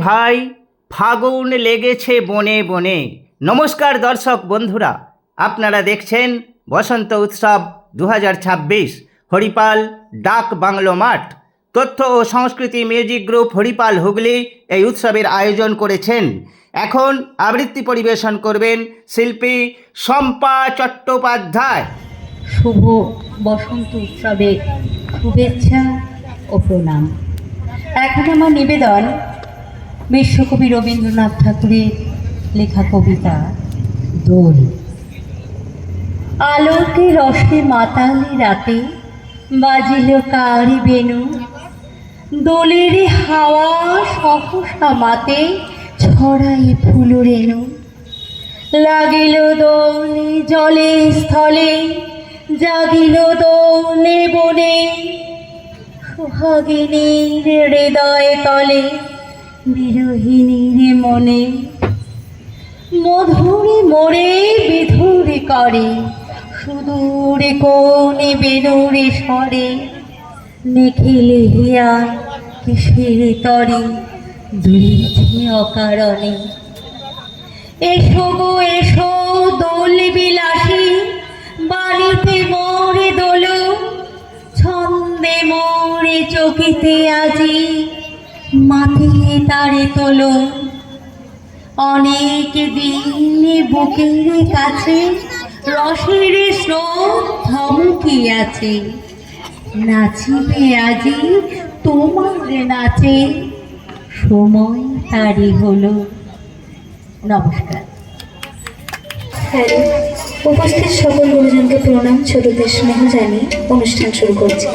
ভাই ফাগুন লেগেছে বনে বনে। নমস্কার দর্শক বন্ধুরা, আপনারা দেখছেন বসন্ত উৎসব 2026 হরিপাল ডাক বাংলো মাঠ। তথ্য ও সংস্কৃতি মিউজিক গ্রুপ হরিপাল হুগলি এই উৎসবের আয়োজন করেছেন। এখন আবৃত্তি পরিবেশন করবেন শিল্পী শম্পা চট্টোপাধ্যায়। শুভ বসন্ত উৎসবে শুভেচ্ছা ও প্রণাম। এখন আমার নিবেদন বিশ্বকবি রবীন্দ্রনাথ ঠাকুরের লেখা কবিতা দোল। আলোকে রসে মাতালি রাতে বাজিল কারি বেনু, দোলের হাওয়া সহসা মাতে ছড়াই ফুল রেণু। লাগিল দোলে জলে স্থলে, জাগিল দোলে বনে, সোহাগিনীর হৃদয় তলে বিরোহিণীর মনে। মধুরে মোরে বিধুরে করে, সুদূরে কোণে বেনুরে স্বরে। নেখিলে হিয়া কিসের তরে, দুলিছে অকারণে। এসো গো এসো দোল বিলাসী, বাড়িতে মোরে দোলো। ছন্দে মোরে চকিতে আজি, মাতিয়ে তারে তোলো। অনেক দিন বুকের কাছে রসের স্রোত থমকিয়াছে। নাচিবে আজি তোমার নাচে, সময় তারি হলো। নমস্কার। হ্যালো, উপস্থিত সকল গুরুজনকে প্রণাম, ছোটদের স্নেহ জানিয়ে অনুষ্ঠান শুরু করছি।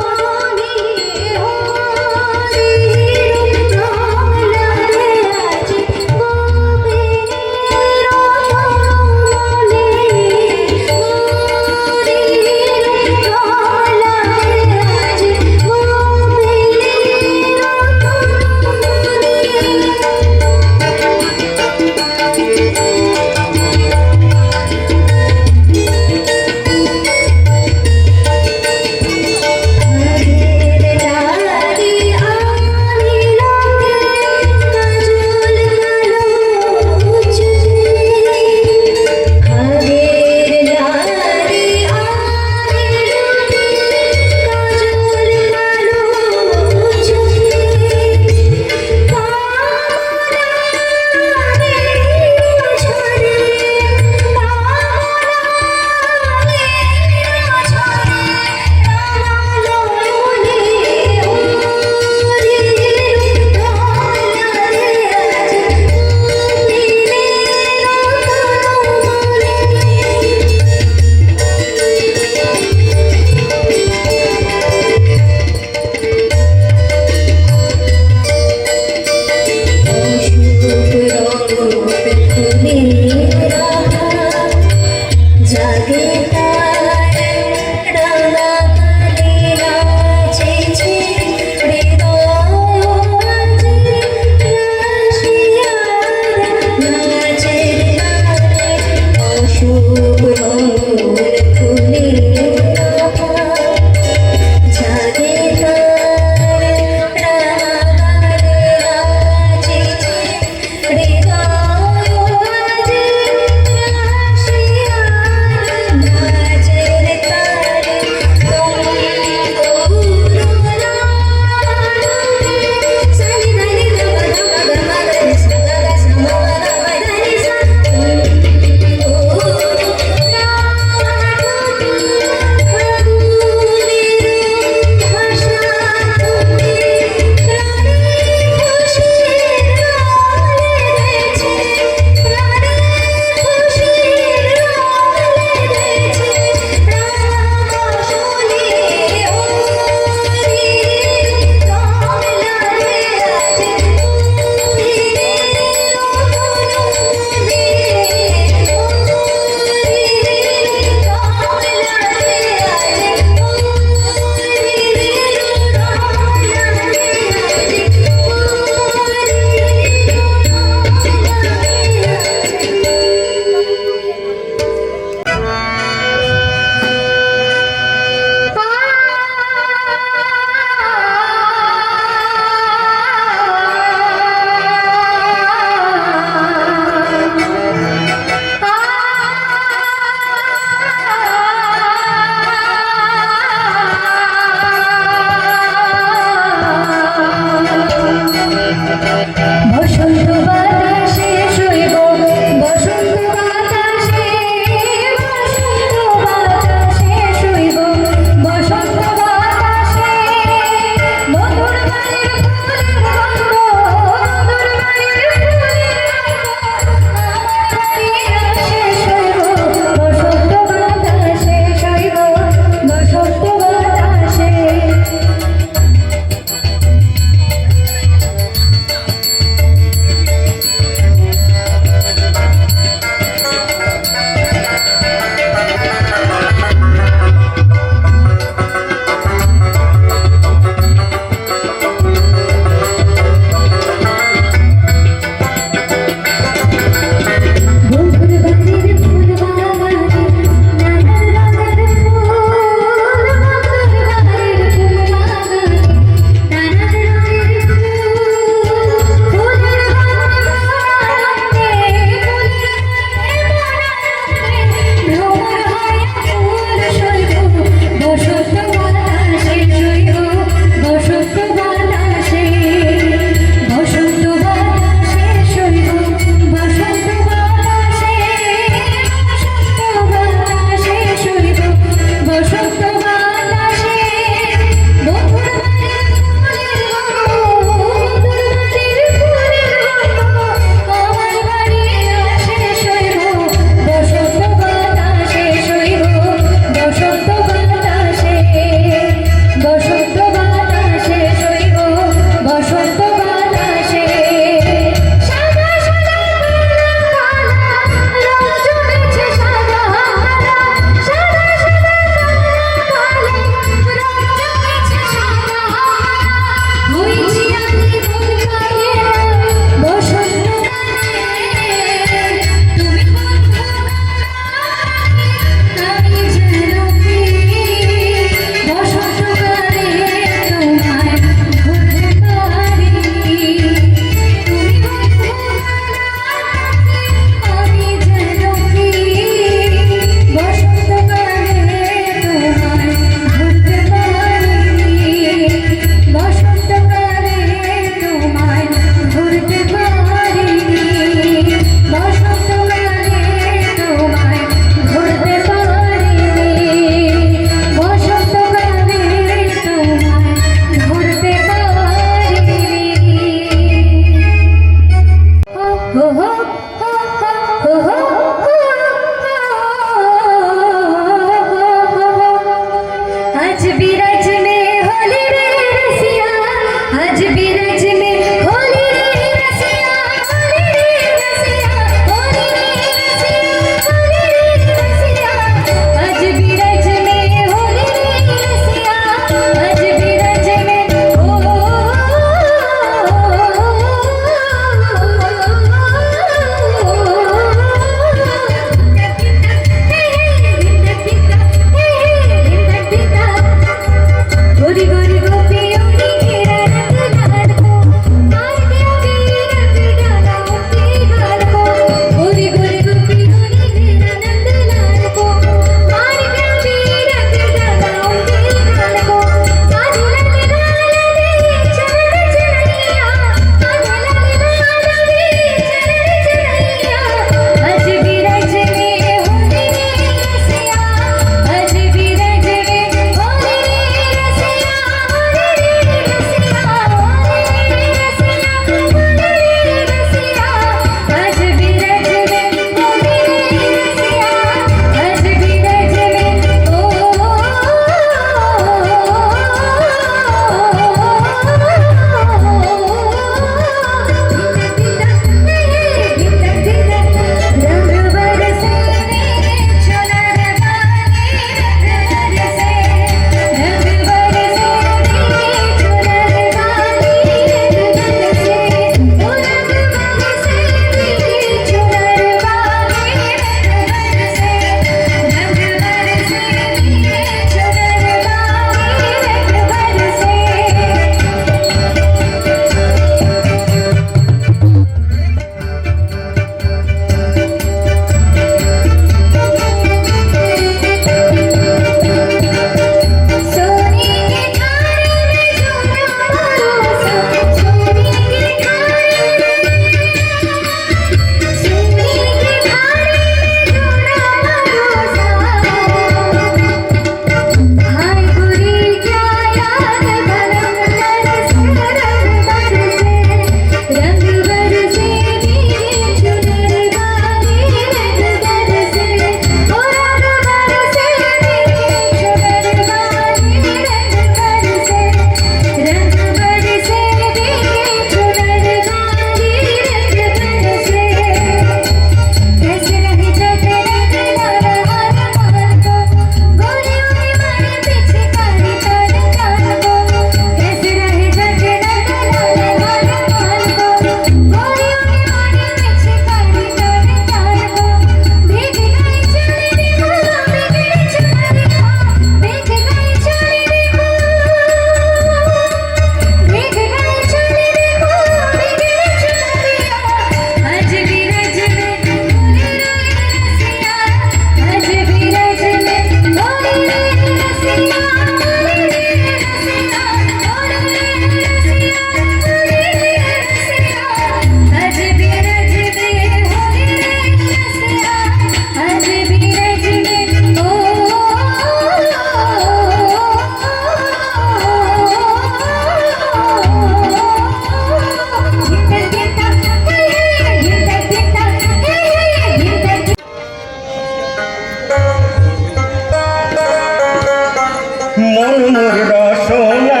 মনমোর রসনা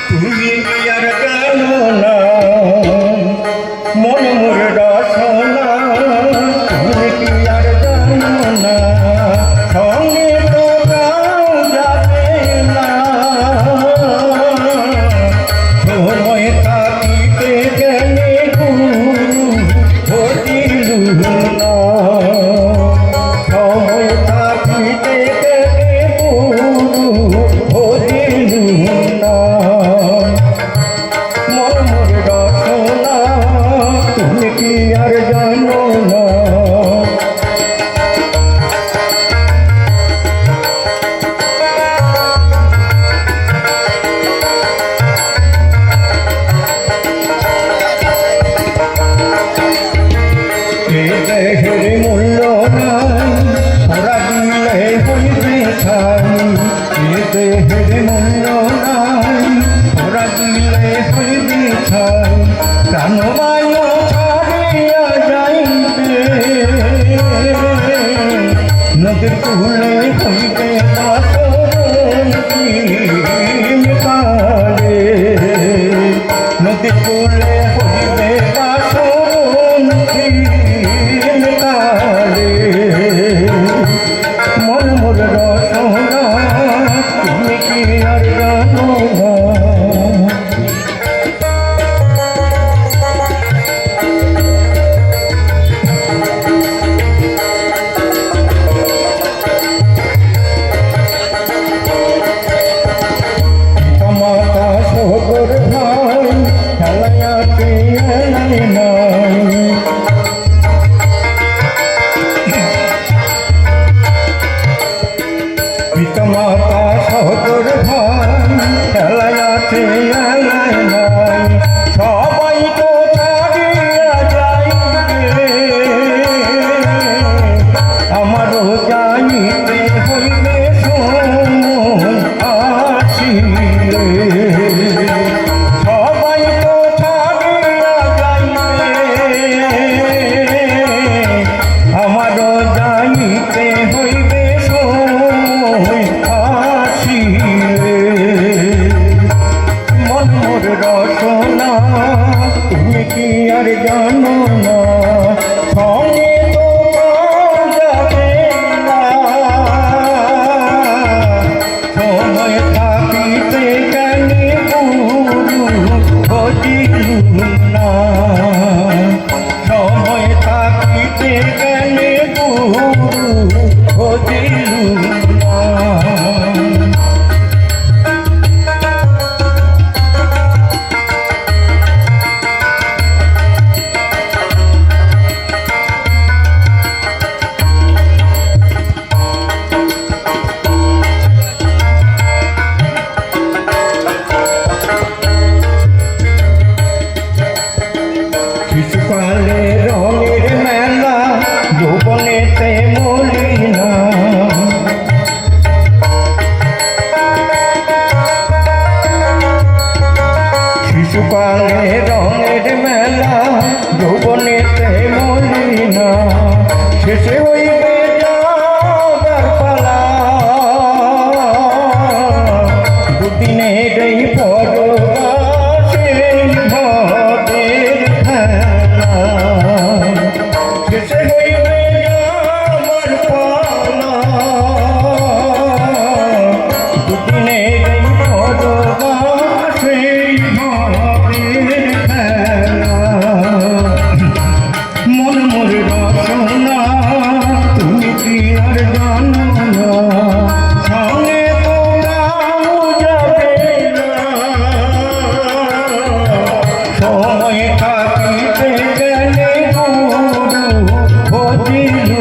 তুমি কি আর জানো না মনমোর রসনা তুমি কি আর জানো না সঙ্গে তো গাও যাবে না সময় কাটিতে গেলে ঘটিলু না সময় কাটিতে গেলে ঘটিলু না মনমোর রসনা তুমি কি আর জানো না এ দেহের মূল্য নাই ওরা দিলে হইবে ছাই এ দেহের মূল্য নাই ওরা দিলে হইবে ছাই প্রাণবায়ু ছাড়িয়া যাইবে নদীর কূলে হইবে কালে নদীর কূলে হইবে কালে মনমোর রসনা তুমি কি আর জানো না মাতা সহকর ভাই খেলায়াতে এলাই নাই পিতা মাতা সহকর ভাই খেলায়াতে এলাই নাই সবাই তো ছাড়িয়া যাইবে আমারও যাইতে হইবে সময় আসিলে সবাই তো ছাড়িয়া যাইবে আমারও যাইতে হইবে সময় আসিলে মনমোর রসনা তুমি কি আর জানো না সঙ্গে তো যাবে না সময় থাকিতে গেলে ঘটিলু না সময় থাকিতে গেলে ঘটিলু না শিশুকালে রঙের মেলা যৌবনেতে মলিনা শিশুকালে রঙের মেলা যৌবনেতে মলিনা শেষে হইবে যাবার পালা দুদিনের এই পরবাসে ভবের খেলা শেষে হইবে যাবার পালা দুদিনের এই পরবাসে ভবের খেলা মনমোর রসনা তুমি কি আর জানো না সঙ্গে তোমরাও যাবে না সময় থাকিতে গেলে ঘটিলু